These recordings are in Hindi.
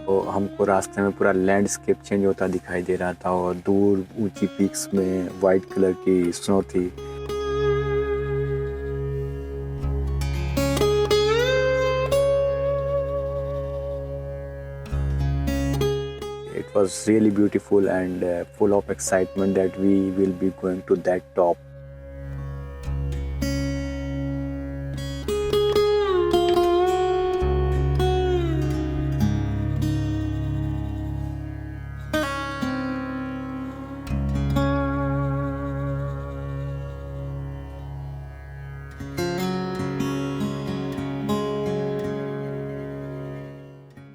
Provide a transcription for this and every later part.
तो हमको रास्ते में पूरा लैंडस्केप चेंज होता दिखाई दे रहा था और दूर ऊंची पीक्स में वाइट कलर की स्नो थी। It was really beautiful and full of excitement that we will be going to that top.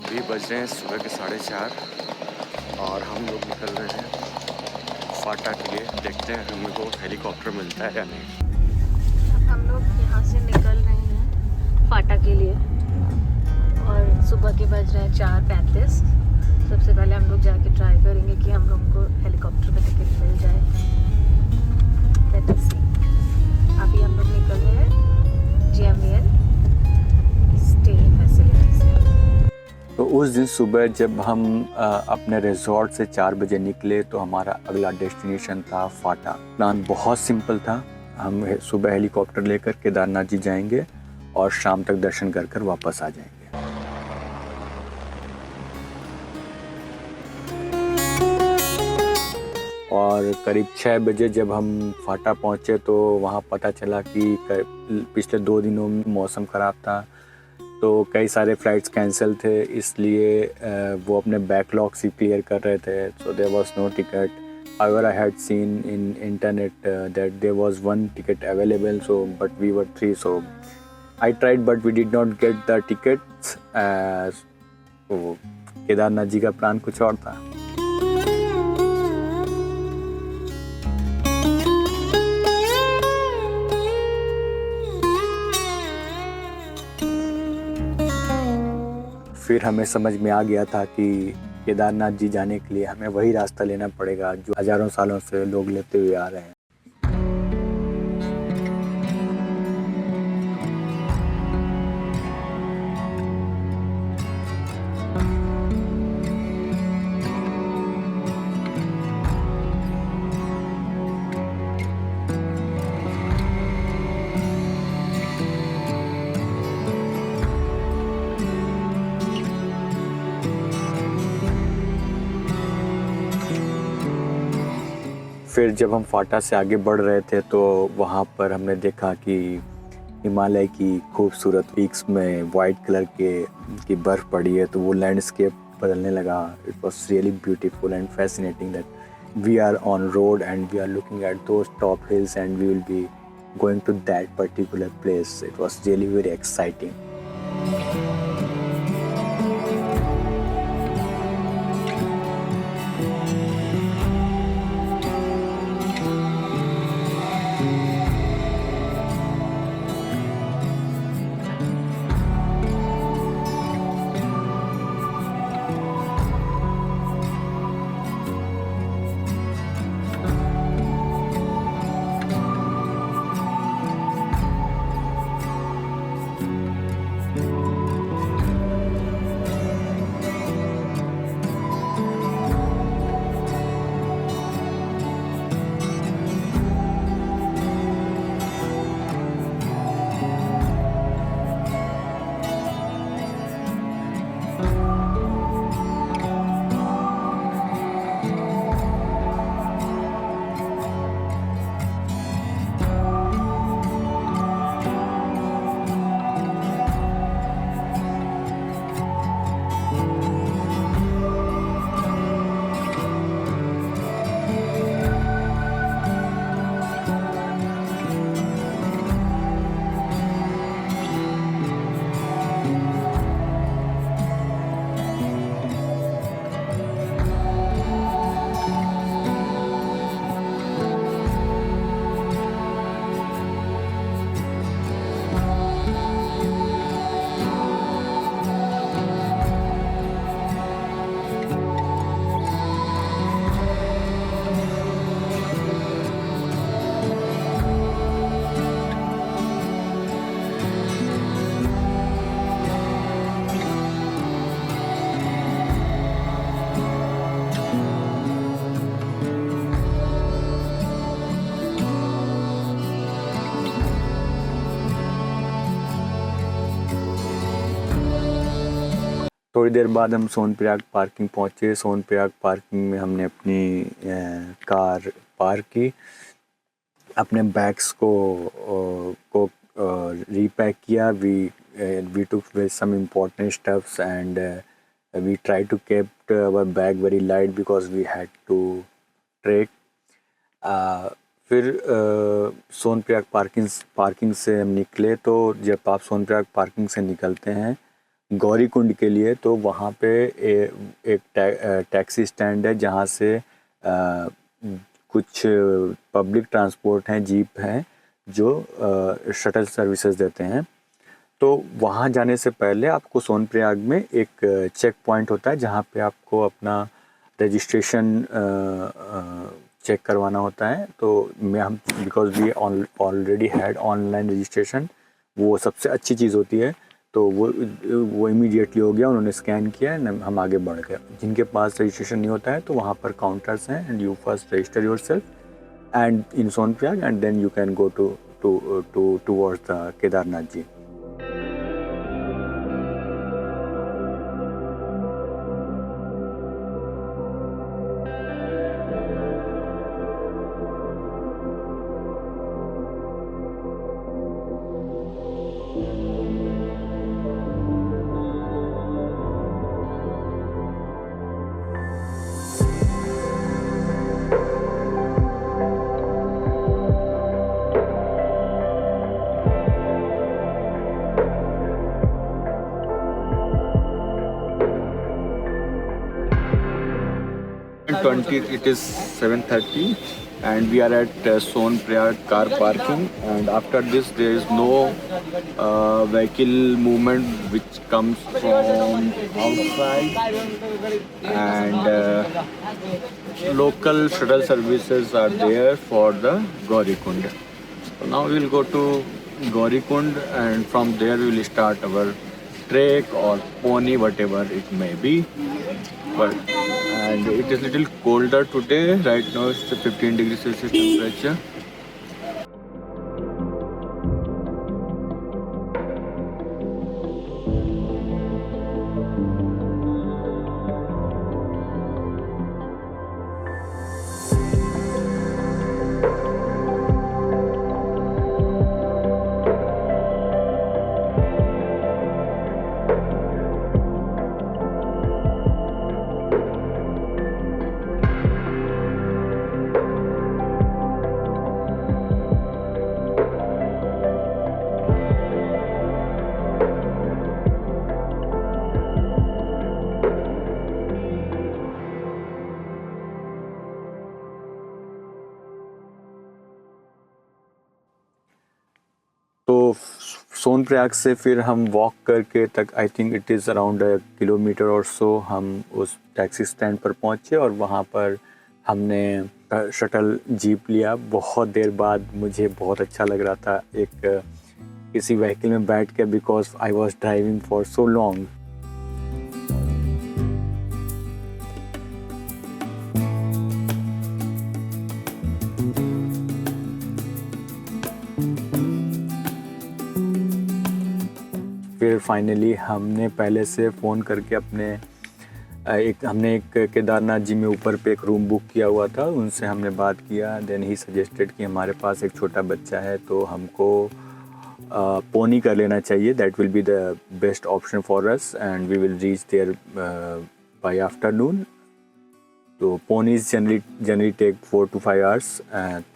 अभी बज रहे हैं सुबह के 4:30 और हम लोग निकल रहे हैं फाटा के लिए। देखते हैं हमको हेलीकॉप्टर मिलता है या नहीं। हम लोग यहाँ से निकल रहे हैं फाटा के लिए और सुबह के बज रहे हैं 4:35। सबसे पहले हम लोग जाके ट्राई करेंगे कि हम लोग को हेलीकॉप्टर का टिकट मिल जाए। लेट अस सी। अभी हम लोग निकल रहे हैं JMVN स्टे फैसिलिटी से। तो उस दिन सुबह जब हम अपने रिजॉर्ट से 4 बजे निकले तो हमारा अगला डेस्टिनेशन था फाटा। प्लान बहुत सिंपल था, हम सुबह हेलीकॉप्टर लेकर केदारनाथ जी जाएंगे और शाम तक दर्शन कर कर वापस आ जाएंगे। और करीब 6 बजे जब हम फाटा पहुंचे तो वहां पता चला कि पिछले 2 दिनों में मौसम ख़राब था, तो कई सारे फ़्लाइट्स कैंसिल थे, इसलिए वो अपने बैकलॉग्स ही क्लियर कर रहे थे। So there was no ticket. However, I had seen in internet that there was 1 ticket available, so but we were 3, so I tried but we did not get the tickets. तो केदारनाथ जी का प्लान कुछ और था। फिर हमें समझ में आ गया था कि केदारनाथ जी जाने के लिए हमें वही रास्ता लेना पड़ेगा जो हज़ारों सालों से लोग लेते हुए आ रहे हैं। फिर जब हम फाटा से आगे बढ़ रहे थे तो वहाँ पर हमने देखा कि हिमालय की खूबसूरत पीक्स में वाइट कलर की बर्फ़ पड़ी है, तो वो लैंडस्केप बदलने लगा। It was really beautiful and fascinating that we are on road and we are looking at those top hills and we will be going to that particular place. It was really very exciting. थोड़ी देर बाद हम सोनप्रयाग पार्किंग पहुँचे। सोनप्रयाग पार्किंग में हमने अपनी कार पार्क की, अपने बैग्स को रीपैक किया। We took some important stuffs and we tried to keep our bag very light because we had to trek. फिर सोनप्रयाग पार्किंग से हम निकले। तो जब आप सोनप्रयाग पार्किंग से निकलते हैं गौरीकुंड के लिए, तो वहाँ पे एक टैक्सी स्टैंड है जहाँ से कुछ पब्लिक ट्रांसपोर्ट हैं, जीप हैं जो शटल सर्विसेज देते हैं। तो वहाँ जाने से पहले आपको सोनप्रयाग में एक चेक पॉइंट होता है जहाँ पे आपको अपना रजिस्ट्रेशन चेक करवाना होता है। तो हम because we already had online registration, वो सबसे अच्छी चीज़ होती है। तो वो इमीडिएटली हो गया, उन्होंने स्कैन किया, हम आगे बढ़ गए। जिनके पास रजिस्ट्रेशन नहीं होता है तो वहाँ पर काउंटर्स हैं and you first register yourself and in Sonprayag and then you can go towards the Kedarnath ji. It is 7:30 and we are at Sonprayag car parking, and after this there is no vehicle movement which comes from outside, and local shuttle services are there for the Gaurikund. So now we will go to Gaurikund and from there we will start our trek or pony, whatever it may be. And it is little colder today. Right now it's 15 degrees Celsius temperature. तो सोनप्रयाग से फिर हम वॉक करके तक, आई think it is around kilometre और सो, हम उस टैक्सी स्टैंड पर पहुँचे और वहाँ पर हमने शटल जीप लिया। बहुत देर बाद मुझे बहुत अच्छा लग रहा था एक किसी व्हीकल में बैठ के, because I was driving for so long. फिर फाइनली हमने पहले से फ़ोन करके हमने एक केदारनाथ जी में ऊपर पे एक रूम बुक किया हुआ था, उनसे हमने बात किया। देन ही सजेस्टेड कि हमारे पास एक छोटा बच्चा है तो हमको पोनी कर लेना चाहिए, that will be the best option for us and we will reach there by afternoon. तो ponies generally take 4 to 5 hours,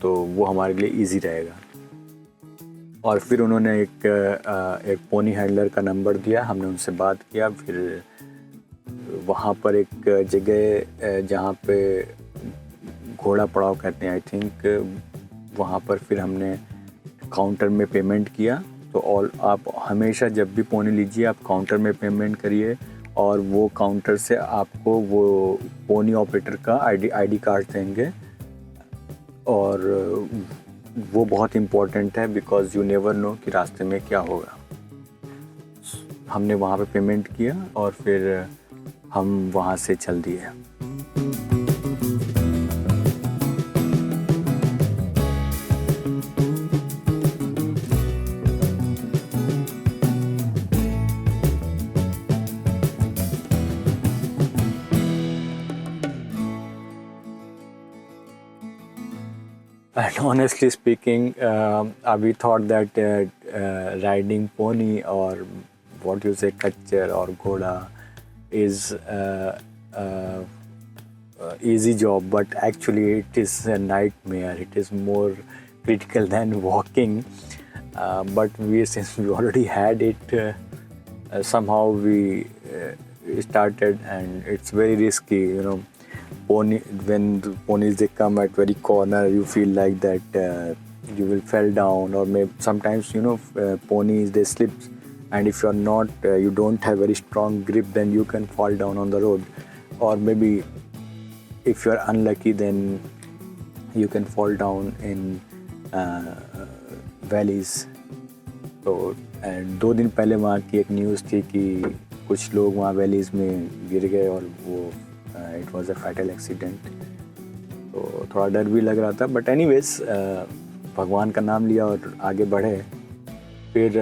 तो वो हमारे लिए ईजी रहेगा। और फिर उन्होंने एक पोनी हैंडलर का नंबर दिया, हमने उनसे बात किया। फिर वहाँ पर एक जगह जहाँ पे घोड़ा पड़ाव कहते हैं आई थिंक, वहाँ पर फिर हमने काउंटर में पेमेंट किया। तो आप हमेशा जब भी पोनी लीजिए आप काउंटर में पेमेंट करिए और वो काउंटर से आपको वो पोनी ऑपरेटर का आईडी कार्ड देंगे, और वो बहुत इम्पोर्टेंट है बिकॉज़ यू नेवर नो कि रास्ते में क्या होगा। हमने वहाँ पे पेमेंट किया और फिर हम वहाँ से चल दिए। And honestly speaking, we thought that riding pony or what you say kachar or ghoda is easy job, but actually it is a nightmare. It is more critical than walking. But since we already had it, somehow we started, and it's very risky, you know. When the ponies they come at very corner, you feel like that you will fall down, or maybe sometimes, you know, ponies they slip, and if you're not you don't have very strong grip, then you can fall down on the road, or maybe if you're unlucky, then you can fall down in valleys. तो एंड 2 दिन पहले वहाँ की एक न्यूज़ थी कि कुछ लोग वहाँ वैलीज़ में गिर गए, और वो it was a fatal accident. तो थोड़ा डर भी लग रहा था, बट एनीवेज भगवान का नाम लिया और आगे बढ़े. फिर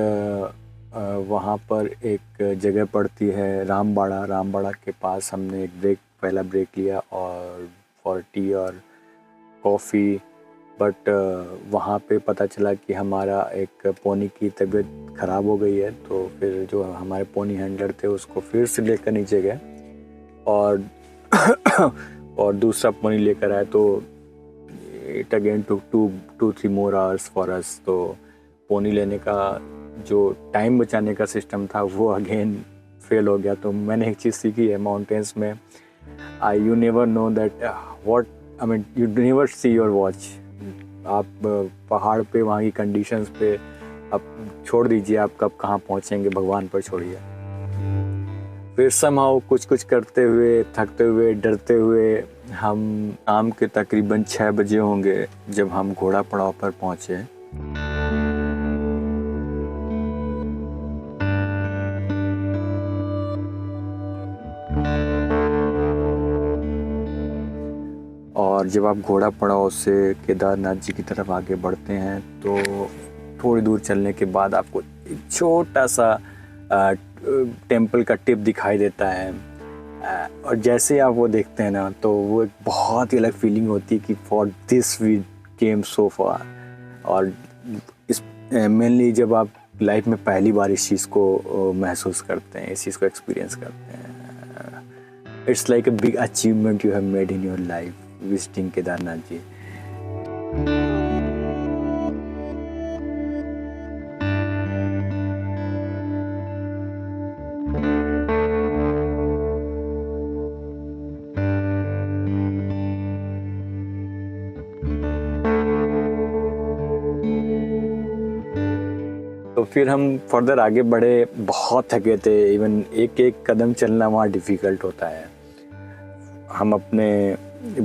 वहाँ पर एक जगह पड़ती है रामबाड़ा के पास हमने एक पहला ब्रेक लिया और फॉर टी और कॉफ़ी. बट वहाँ पे पता चला कि हमारा एक पोनी की तबीयत ख़राब हो गई है. तो फिर जो हमारे पोनी हैंडलर थे उसको फिर से लेकर नीचे गए और और दूसरा पोनी लेकर आए. तो it again to 2-3 more hours for us. तो पोनी लेने का जो टाइम बचाने का सिस्टम था वो अगेन फेल हो गया. तो मैंने एक चीज़ सीखी है माउंटेन्स में, you never know that you never see your watch. आप पहाड़ पे वहाँ की कंडीशंस पे आप छोड़ दीजिए, आप कब कहाँ पहुँचेंगे भगवान पर छोड़िए. फिर समहाउ कुछ करते हुए, थकते हुए, डरते हुए हम शाम के तकरीबन 6 बजे होंगे जब हम घोड़ा पड़ाव पर पहुँचे. और जब आप घोड़ा पड़ाव से केदारनाथ जी की तरफ आगे बढ़ते हैं तो थोड़ी दूर चलने के बाद आपको एक छोटा सा टेम्पल का टिप दिखाई देता है. और जैसे आप वो देखते हैं ना, तो वो एक बहुत ही अलग फीलिंग होती है कि फॉर दिस वी केम सो फार. और इस मेनली जब आप लाइफ में पहली बार इस चीज़ को महसूस करते हैं, इस चीज़ को एक्सपीरियंस करते हैं, it's like a big achievement you have made in your life visiting Kedarnath ji. तो फिर हम फर्दर आगे बढ़े. बहुत थके थे, इवन एक कदम चलना वहाँ डिफ़िकल्ट होता है. हम अपने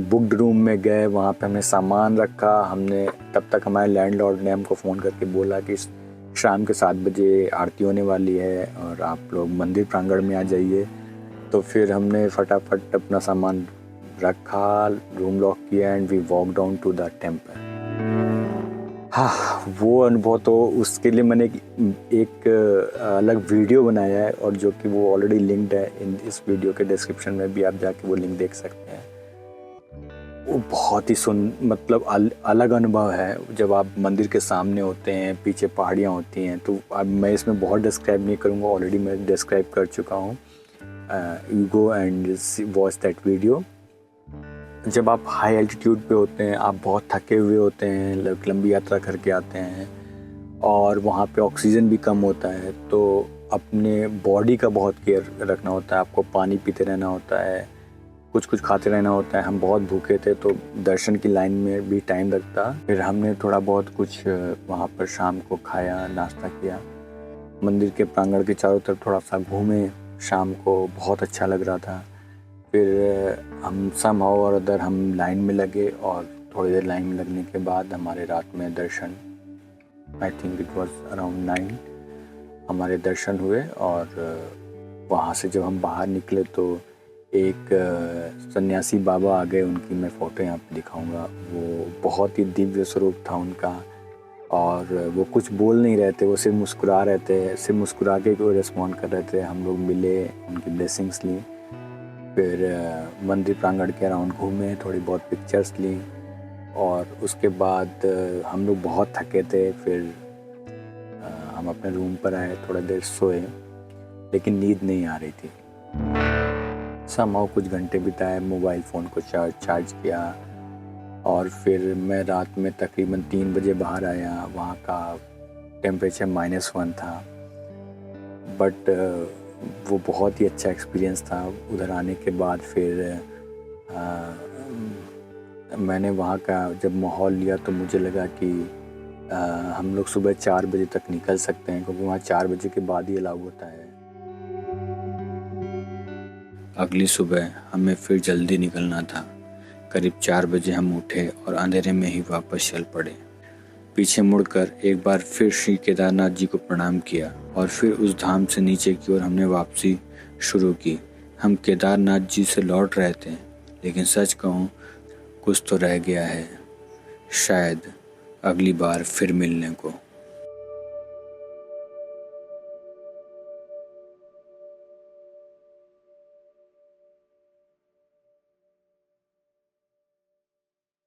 बुक्ड रूम में गए, वहाँ पे हमने सामान रखा. हमने तब तक हमारे लैंडलॉर्ड ने हमको फ़ोन करके बोला कि शाम के 7 बजे आरती होने वाली है और आप लोग मंदिर प्रांगण में आ जाइए. तो फिर हमने फटाफट अपना सामान रखा, रूम लॉक किया and we walk down to the temple. हाँ, वो अनुभव तो उसके लिए मैंने एक अलग वीडियो बनाया है, और जो कि वो ऑलरेडी लिंक्ड है इन इस वीडियो के डिस्क्रिप्शन में भी, आप जाके वो लिंक देख सकते हैं. वो बहुत ही मतलब अलग अनुभव है जब आप मंदिर के सामने होते हैं, पीछे पहाड़ियाँ होती हैं. तो अब मैं इसमें बहुत डिस्क्राइब नहीं करूँगा, ऑलरेडी मैं डिस्क्राइब कर चुका हूँ. You go and watch that video. जब आप हाई एल्टीट्यूड पे होते हैं, आप बहुत थके हुए होते हैं, लंबी यात्रा करके आते हैं, और वहाँ पे ऑक्सीजन भी कम होता है. तो अपने बॉडी का बहुत केयर रखना होता है. आपको पानी पीते रहना होता है, कुछ खाते रहना होता है. हम बहुत भूखे थे तो दर्शन की लाइन में भी टाइम लगता. फिर हमने थोड़ा बहुत कुछ वहाँ पर शाम को खाया, नाश्ता किया. मंदिर के प्रांगण के चारों तरफ थोड़ा सा घूमे शाम को, बहुत अच्छा लग रहा था. फिर हम समहाउ और अदर हम लाइन में लगे, और थोड़ी देर लाइन में लगने के बाद हमारे रात में दर्शन, I think it was around 9, हमारे दर्शन हुए. और वहाँ से जब हम बाहर निकले तो एक सन्यासी बाबा आ गए. उनकी मैं फ़ोटो यहाँ पे दिखाऊंगा. वो बहुत ही दिव्य स्वरूप था उनका, और वो कुछ बोल नहीं रहे थे, वो सिर्फ मुस्कुरा रहे थे. सिर्फ मुस्कुरा के वो रिस्पॉन्ड कर रहे थे. हम लोग मिले, उनकी ब्लेसिंग्स ली. फिर मंदिर प्रांगण के अराउंड घूमे, थोड़ी बहुत पिक्चर्स ली, और उसके बाद हम लोग बहुत थके थे। फिर हम अपने रूम पर आए, थोड़ा देर सोए, लेकिन नींद नहीं आ रही थी। समहाउ कुछ घंटे बिताए, मोबाइल फ़ोन को चार्ज किया और फिर मैं रात में तकरीबन 3 बजे बाहर आया। वहाँ का टेम्परेचर -1 था, बट वो बहुत ही अच्छा एक्सपीरियंस था। उधर आने के बाद फिर मैंने वहाँ का जब माहौल लिया तो मुझे लगा कि हम लोग सुबह 4 बजे तक निकल सकते हैं, क्योंकि वहाँ 4 बजे के बाद ही अलाउ होता है। अगली सुबह हमें फिर जल्दी निकलना था। करीब 4 बजे हम उठे और अंधेरे में ही वापस चल पड़े। पीछे मुड़कर एक बार फिर श्री केदारनाथ जी को प्रणाम किया और फिर उस धाम से नीचे की ओर हमने वापसी शुरू की। हम केदारनाथ जी से लौट रहे थे, लेकिन सच कहूँ कुछ तो रह गया है, शायद अगली बार फिर मिलने को।